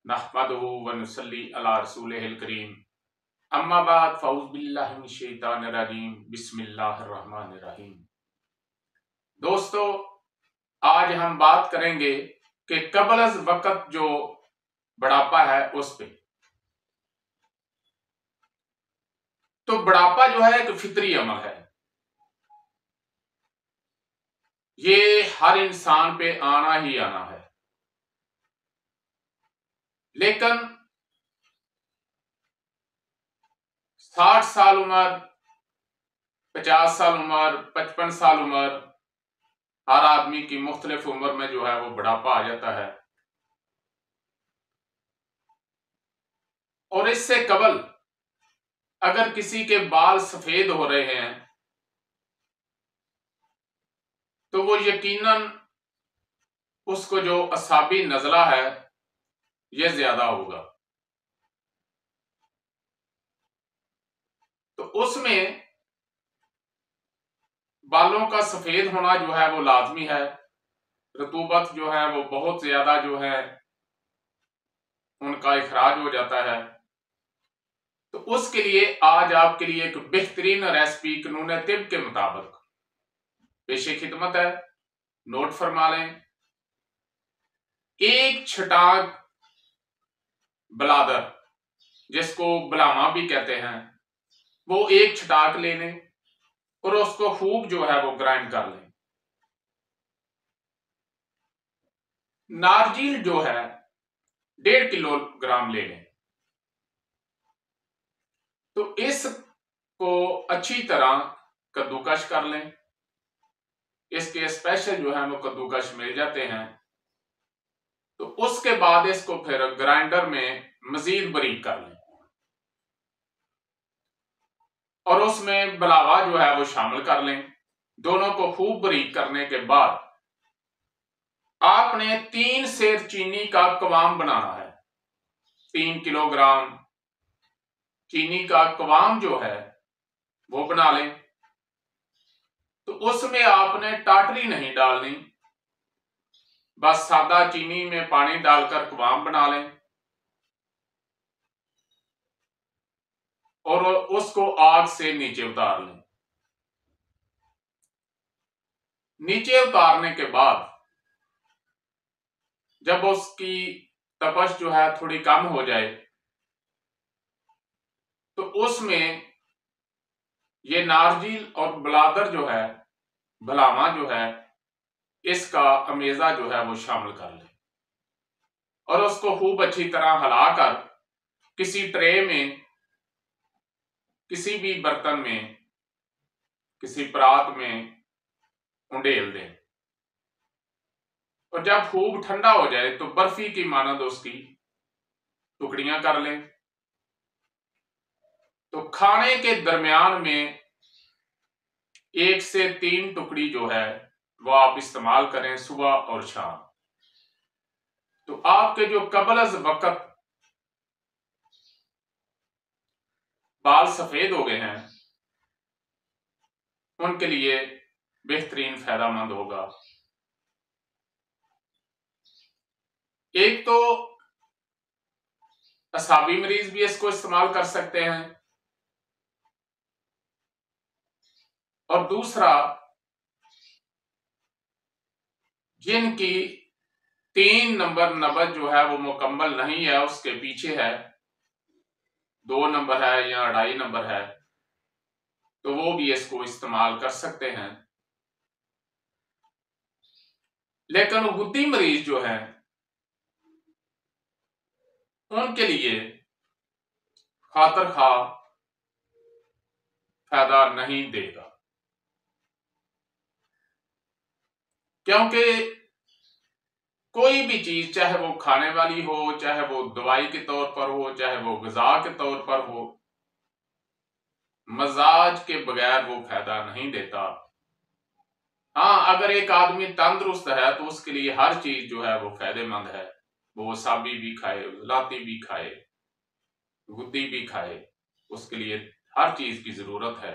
नहमदुहु व नुसल्ली अला रसूलिहिल करीम। अम्मा बाद फ़ऊज़ बिल्लाहि मिनश शैतानिर रजीम। बिस्मिल्लाहिर रहमानिर रहीम। दोस्तों, आज हम बात करेंगे कि क़ब्ल अज़ वक़्त जो बुढ़ापा है उस पे। तो बुढ़ापा जो है एक फितरी अमल है, ये हर इंसान पे आना ही आना है। लेकिन 60 साल उम्र, 50 साल उम्र, 55 साल उम्र, हर आदमी की मुख्तलिफ उम्र में जो है वो बुढ़ापा आ जाता है। और इससे कबल अगर किसी के बाल सफेद हो रहे हैं तो वो यकीनन उसको जो असाबी नज़ला है ये ज्यादा होगा। तो उसमें बालों का सफेद होना जो है वो लाजमी है। रतूबत जो है वो बहुत ज्यादा जो है उनका इखराज हो जाता है। तो उसके लिए आज आपके लिए एक बेहतरीन रेसिपी कानून तिब के मुताबिक पेशे खिदमत है। नोट फरमा लें। एक छटाक बलादर, जिसको बलामा भी कहते हैं, वो एक छटाक ले लें और उसको खूब जो है वो ग्राइंड कर लें। नारजील जो है 1.5 किलोग्राम ले लें। तो इसको अच्छी तरह कद्दूकश कर लें। इसके स्पेशल जो है वो कद्दूकश मिल जाते हैं। तो उसके बाद इसको फिर ग्राइंडर में मजीद बारीक कर लें और उसमें बलावा जो है वो शामिल कर लें। दोनों को खूब बारीक करने के बाद आपने 3 सेर चीनी का कवाम बनाना है। 3 किलोग्राम चीनी का कवाम जो है वो बना लें। तो उसमें आपने टाटरी नहीं डालनी, बस सादा चीनी में पानी डालकर कवाम बना लें और उसको आग से नीचे उतार लें। नीचे उतारने के बाद जब उसकी तपश जो है थोड़ी कम हो जाए तो उसमें ये नारजील और बलादर जो है, भलावा जो है, इसका अमेजा जो है वो शामिल कर लें और उसको खूब अच्छी तरह हिलाकर किसी ट्रे में, किसी भी बर्तन में, किसी परात में उंडेल दें। और जब खूब ठंडा हो जाए तो बर्फी की मानद उसकी टुकड़ियां कर लें। तो खाने के दरमियान में 1 से 3 टुकड़ी जो है वो आप इस्तेमाल करें सुबह और शाम। तो आपके जो क़ब्ल अज़ वक़्त बाल सफेद हो गए हैं उनके लिए बेहतरीन फायदामंद होगा। एक तो असाबी मरीज भी इसको इस्तेमाल कर सकते हैं और दूसरा जिनकी 3 नंबर नब्ज जो है वो मुकम्मल नहीं है, उसके पीछे है, 2 नंबर है या 2.5 नंबर है, तो वो भी इसको इस्तेमाल कर सकते हैं। लेकिन गुद्दी मरीज जो है उनके लिए खातर खा फायदा नहीं देगा, क्योंकि कोई भी चीज चाहे वो खाने वाली हो, चाहे वो दवाई के तौर पर हो, चाहे वो ग़िज़ा के तौर पर हो, मजाज के बगैर वो फायदा नहीं देता। हाँ, अगर एक आदमी तंदुरुस्त है तो उसके लिए हर चीज जो है वो फायदेमंद है। वो वसाबी भी खाए, लाती भी खाए, गुद्दी भी खाए, उसके लिए हर चीज की जरूरत है।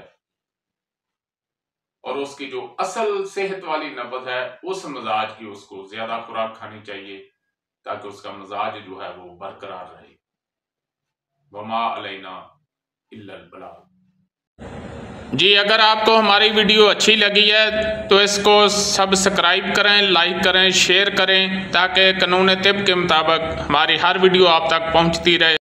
और उसकी जो असल सेहत वाली नब्ज है उस मिजाज की उसको ज्यादा खुराक खानी चाहिए ताकि उसका मिजाज जो है वो बरकरार रहे। वमा अलैना इल्लल बलाग। जी, अगर आपको हमारी वीडियो अच्छी लगी है तो इसको सब्सक्राइब करें, लाइक करें, शेयर करें, ताकि कानून तिब के मुताबिक हमारी हर वीडियो आप तक पहुंचती रहे।